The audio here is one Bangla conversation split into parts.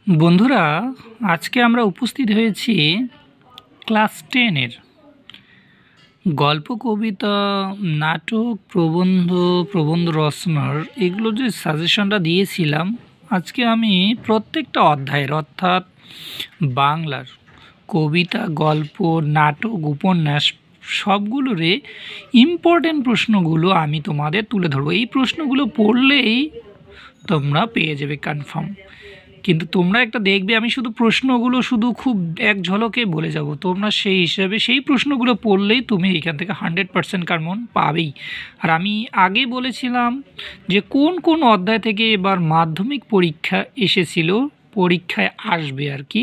বন্ধুরা, আজকে আমরা উপস্থিত হয়েছি ক্লাস 10-এর গল্প, কবিতা, নাটক, প্রবন্ধ রচনার এগুলো যে সাজেশনটা দিয়েছিলাম। আজকে আমি প্রত্যেকটা অধ্যায়ের অর্থাৎ বাংলার কবিতা, গল্প, নাটক, উপন্যাস সবগুলোরে ইম্পর্টেন্ট প্রশ্নগুলো আমি তোমাদের তুলে ধরবো। এই প্রশ্নগুলো পড়লেই তোমরা পেয়ে যাবে কনফার্ম। কিন্তু তোমরা একটা দেখবে আমি শুধু প্রশ্নগুলো শুধু খুব এক ঝলকে বলে যাব, তোমরা সেই হিসাবে সেই প্রশ্নগুলো পড়লেই তুমি এখান থেকে 100% কমন পাবেই। আর আমি আগে বলেছিলাম যে কোন কোন অধ্যায় থেকে এবার মাধ্যমিক পরীক্ষা এসেছিল, পরীক্ষায় আসবে আর কি,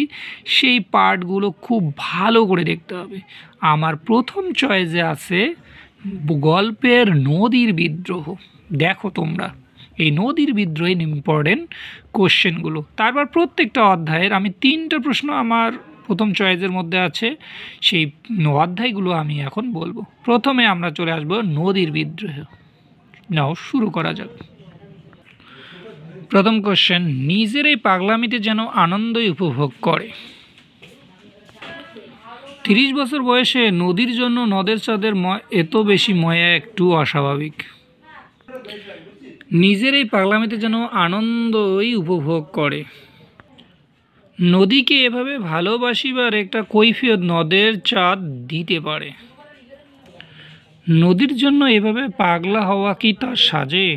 সেই পার্টগুলো খুব ভালো করে দেখতে হবে। আমার প্রথম চয়েসে আছে গল্পের নদীর বিদ্রোহ। দেখো তোমরা এই নদীর বিদ্রোহের ইম্পর্টেন্ট কোশ্চেনগুলো। তারপর প্রত্যেকটা অধ্যায়ের আমি 3টা প্রশ্ন আমার প্রথম চয়েসের মধ্যে আছে, সেই অধ্যায়গুলো আমি এখন বলবো। প্রথমে আমরা চলে আসবো নদীর বিদ্রোহ। নাও শুরু করা যাক। প্রথম কোশ্চেন, নিজের এই পাগলামিতে যেন আনন্দই উপভোগ করে। 30 বছর বয়সে নদীর জন্য নদের চাঁদের এত বেশি ময়া একটু অস্বাভাবিক। নিজের এই পাগলামিতে যেন আনন্দই উপভোগ করে। নদীকে এভাবে ভালোবাসিবার একটা কৈফিয়ত নদের চাঁদ দিতে পারে। নদীর জন্য এভাবে পাগলা হওয়া কি তার সাজে?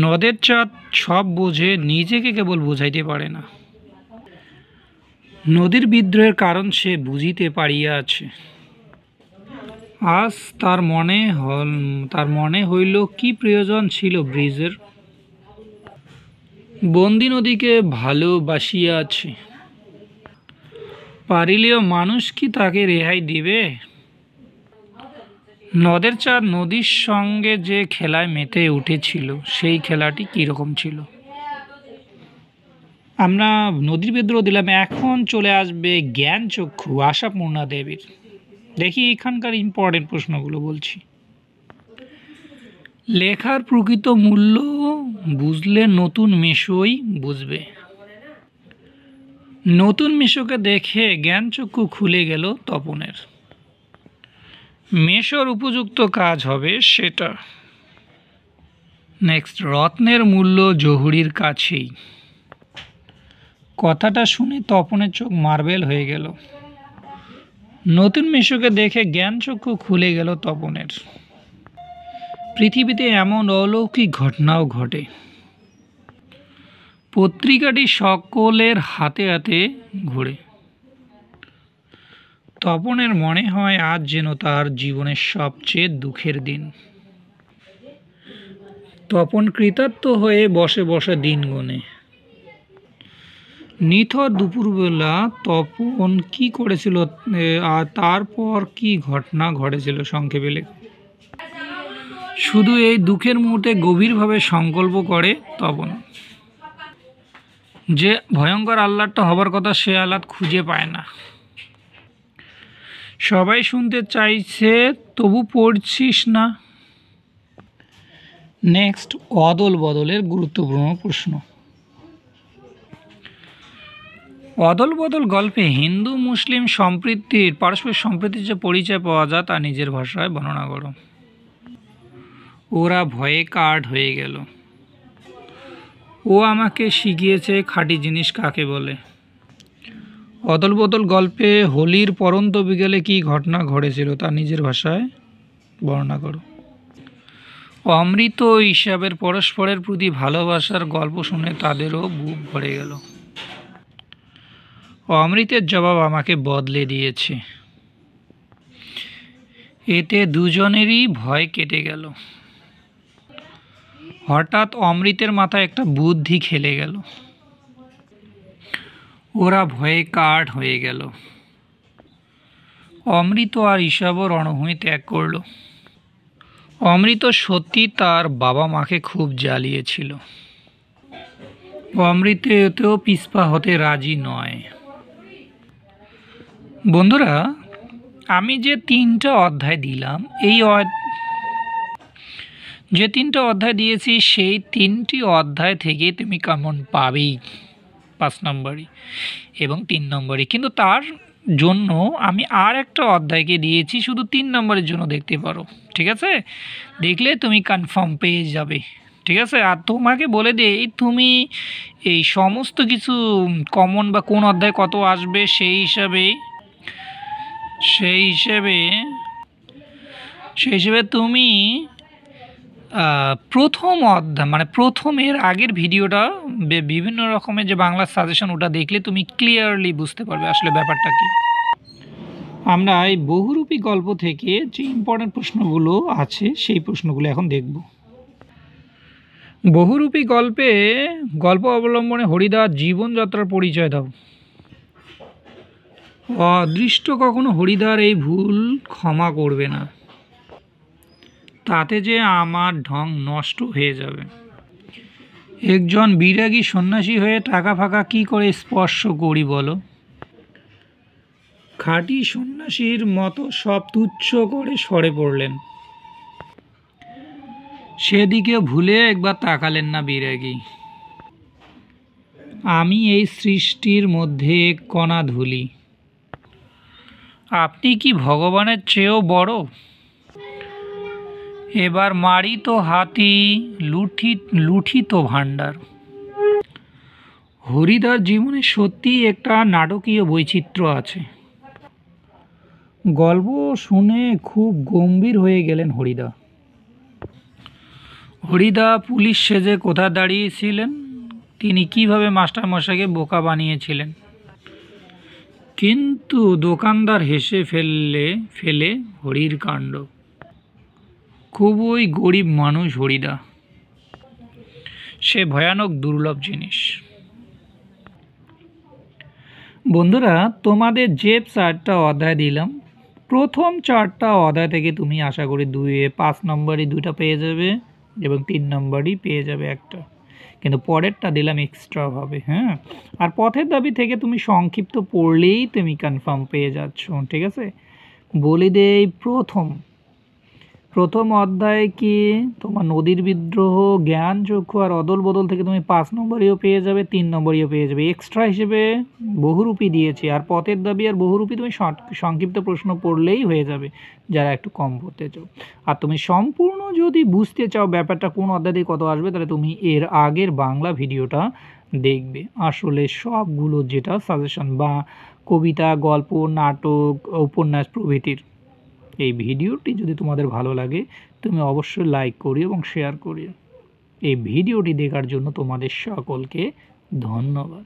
নদের চাঁদ সব বোঝে, নিজেকে কেবল বোঝাইতে পারে না। নদীর বিদ্রোহের কারণ সে বুঝিতে পারিয়াছে। আজ তার মনে হইল কি প্রয়োজন ছিল ব্রিজের। বন্দি নদীকে ভালোবাসিয়াছে, পারিলেও মানুষ কি তাকে রেহাই দিবে? নদের চাঁদ নদীর সঙ্গে যে খেলায় মেতে উঠেছিল সেই খেলাটি কীরকম ছিল? আমরা নদীর বিদ্রোহ দিলাম। এখন চলে আসবে জ্ঞান চক্ষু আশাপূর্ণা দেবীর। দেখি এখানকার ইম্পর্টেন্ট প্রশ্নগুলো বলছি। লেখার প্রকৃত মূল্য বুঝলে নতুন মেশোই বুঝবে। নতুন মেশোকে দেখে জ্ঞানচক্ষু খুলে গেল তপনের। মেশোর উপযুক্ত কাজ হবে সেটা। নেক্সট, রত্নের মূল্য জহুরির কাছেই। কথাটা শুনে তপনের চোখ মার্বেল হয়ে গেল। নতুন মেশোকে দেখে জ্ঞানচক্ষু খুলে গেল তপনের। পৃথিবীতে এমন অলৌকিক ঘটনাও ঘটে। পত্রিকাটি সকলের হাতে হাতে ঘোরে। তপনের মনে হয় আজ যেন তার জীবনের সবচেয়ে দুঃখের দিন। তপন কৃতার্থ হয়ে বসে বসে দিন গোনে। নিথর দুপুরবেলা তপন কি করেছিল আর তারপর কি ঘটনা ঘটেছিল সংক্ষেপে লেখ। শুধু এই দুঃখের মুহূর্তে গভীরভাবে সংকল্প করে তপন যে ভয়ঙ্কর আহ্লাদটা হবার কথা সে আহ্লাদ খুঁজে পায় না। সবাই শুনতে চাইছে তবু পড়ছিস না। নেক্সট, অদল বদলের গুরুত্বপূর্ণ প্রশ্ন। অদল বদল গল্পে হিন্দু মুসলিম পারস্পরিক সম্প্রীতির যে পরিচয় পাওয়া যায় তা নিজের ভাষায় বর্ণনা করো। ওরা ভয়ে কাঠ হয়ে গেল। ও আমাকে শিখিয়েছে খাঁটি জিনিস কাকে বলে। অদল বদল গল্পে হোলির পরন্ত বিকেলে কী ঘটনা ঘটেছিল তা নিজের ভাষায় বর্ণনা করো। অমৃত ও ঈশাবের পরস্পরের প্রতি ভালোবাসার গল্প শুনে তাদেরও বুক ভরে গেল। অমৃতের জবাব আমাকে বদলে দিয়েছে। এতে দুজনেরই ভয় কেটে গেল। হঠাৎ অমৃতের মাথায় একটা বুদ্ধি খেলে গেল। ওরা ভয়ে কাঠ হয়ে গেল। অমৃত আর ঈশাবও রণভূমি ত্যাগ করল। অমৃত সত্যি তার বাবা মাকে খুব জ্বালিয়েছিল। অমৃত এতেও পিছপা হতে রাজি নয়। বন্ধুরা, আমি যে 3টা অধ্যায় দিলাম, যে 3টা অধ্যায় দিয়েছি সেই 3টি অধ্যায় থেকে তুমি কমন পাবেই। 5 নম্বরই এবং 3 নম্বরই। কিন্তু তার জন্য আমি আর একটা অধ্যায়কে দিয়েছি শুধু 3 নম্বরের জন্য, দেখতে পারো। ঠিক আছে, দেখলে তুমি কনফার্ম পেয়ে যাবে। ঠিক আছে, আর তোমাকে বলে দেই, তুমি এই সমস্ত কিছু কমন বা কোন অধ্যায় কত আসবে সেই হিসেবে তুমি প্রথম অধ্যায় মানে প্রথমের আগের ভিডিওটা বিভিন্ন রকমের যে বাংলা সাজেশন ওটা দেখলে তুমি ক্লিয়ারলি বুঝতে পারবে আসলে ব্যাপারটা কি। আমরা এই বহুরূপী গল্প থেকে যে ইম্পর্টেন্ট প্রশ্নগুলো আছে সেই প্রশ্নগুলো এখন দেখব। বহুরূপী গল্প অবলম্বনে হরিদার জীবনযাত্রার পরিচয় দাও। অদৃষ্ট কখনো হরিদার এই ভুল ক্ষমা করবে না, তাতে যে আমার ঢং নষ্ট হয়ে যাবে। একজন বিরাগী সন্ন্যাসী হয়ে টাকা ফাঁকা কী করে স্পর্শ করি বলো। খাঁটি সন্ন্যাসীর মতো সব তুচ্ছ করে সরে পড়লেন, সেদিকে ভুলে একবার তাকালেন না বিরাগী। আমি এই সৃষ্টির মধ্যে এক কণা ধুলি, আপনি কি ভগবানের চেয়েও বড়। এবার মারি তো হাতি, লুঠি তো ভাণ্ডার। হরিদার জীবনে সত্যিই একটা নাটকীয় বৈচিত্র্য আছে। গল্প শুনে খুব গম্ভীর হয়ে গেলেন হরিদা পুলিশ সেজে কোথায় দাঁড়িয়েছিলেন, তিনি কিভাবে মাস্টারমশাইকে বোকা বানিয়েছিলেন। কিন্তু দোকানদার হেসে ফেলে হরির কাণ্ড। খুবই গরিব মানুষ হরিদা, সে ভয়ানক দুর্লভ জিনিস। বন্ধুরা, তোমাদের যে 4টা অধ্যায় দিলাম, প্রথম 4টা অধ্যায় থেকে তুমি আশা করি 5 নম্বরই 2টা পেয়ে যাবে এবং 3 নম্বরই পেয়ে যাবে একটা, কিন্তু পরেরটা দিলাম এক্সট্রাভাবে। হ্যাঁ, আর পথের দাবি থেকে তুমি সংক্ষিপ্ত পড়লেই তুমি কনফার্ম পেয়ে যাচ্ছ। ঠিক আছে, বলে দেই, প্রথম অধ্যায় কি তোমার নদীর বিদ্রোহ, জ্ঞান চক্ষু আর অদল বদল থেকে তুমি 5 নম্বরেও পেয়ে যাবে, 3 নম্বরেও পেয়ে যাবে। এক্সট্রা হিসেবে বহুরূপী দিয়েছি, আর পথের দাবি আর বহুরূপী তুমি সংক্ষিপ্ত প্রশ্ন পড়লেই হয়ে যাবে যারা একটু কম পড়তে চাও। আর তুমি সম্পূর্ণ যদি বুঝতে চাও ব্যাপারটা কোন অধ্যায় দিয়ে কত আসবে, তাহলে তুমি এর আগের বাংলা ভিডিওটা দেখবে। আসলে সবগুলো যেটা সাজেশন বা কবিতা, গল্প, নাটক, উপন্যাস প্রভৃতির, এই ভিডিওটি যদি তোমাদের ভালো লাগে তুমি অবশ্যই লাইক করিও এবং শেয়ার করিও। এই ভিডিওটি দেখার জন্য তোমাদের সকলকে ধন্যবাদ।